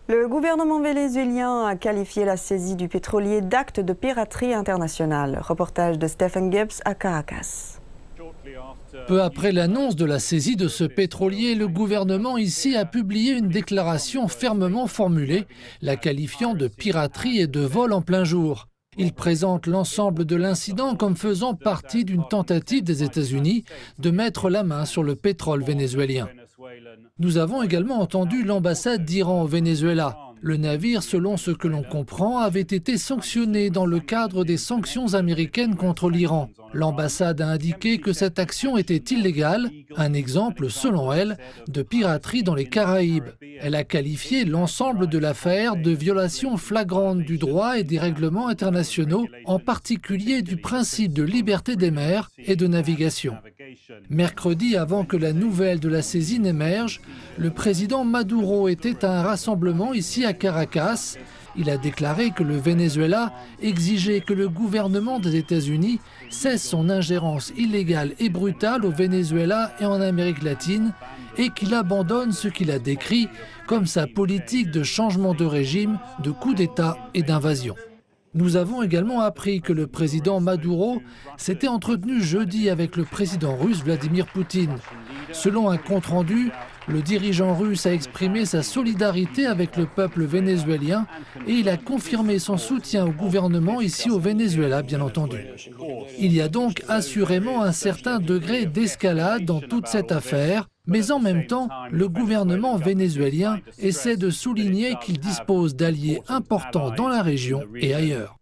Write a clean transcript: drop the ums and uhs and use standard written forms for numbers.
Le gouvernement vénézuélien a qualifié la saisie du pétrolier d'acte de piraterie internationale. Reportage de Stephen Gibbs à Caracas. Peu après l'annonce de la saisie de ce pétrolier, le gouvernement ici a publié une déclaration fermement formulée, la qualifiant de piraterie et de vol en plein jour. Il présente l'ensemble de l'incident comme faisant partie d'une tentative des États-Unis de mettre la main sur le pétrole vénézuélien. Nous avons également entendu l'ambassade d'Iran au Venezuela. Le navire, selon ce que l'on comprend, avait été sanctionné dans le cadre des sanctions américaines contre l'Iran. L'ambassade a indiqué que cette action était illégale, un exemple, selon elle, de piraterie dans les Caraïbes. Elle a qualifié l'ensemble de l'affaire de violation flagrante du droit et des règlements internationaux, en particulier du principe de liberté des mers et de navigation. Mercredi, avant que la nouvelle de la saisie n'émerge, le président Maduro était à un rassemblement ici à Caracas. Il a déclaré que le Venezuela exigeait que le gouvernement des États-Unis cesse son ingérence illégale et brutale au Venezuela et en Amérique latine et qu'il abandonne ce qu'il a décrit comme sa politique de changement de régime, de coup d'État et d'invasion. Nous avons également appris que le président Maduro s'était entretenu jeudi avec le président russe Vladimir Poutine. Selon un compte-rendu, le dirigeant russe a exprimé sa solidarité avec le peuple vénézuélien et il a confirmé son soutien au gouvernement ici au Venezuela, bien entendu. Il y a donc assurément un certain degré d'escalade dans toute cette affaire, mais en même temps, le gouvernement vénézuélien essaie de souligner qu'il dispose d'alliés importants dans la région et ailleurs.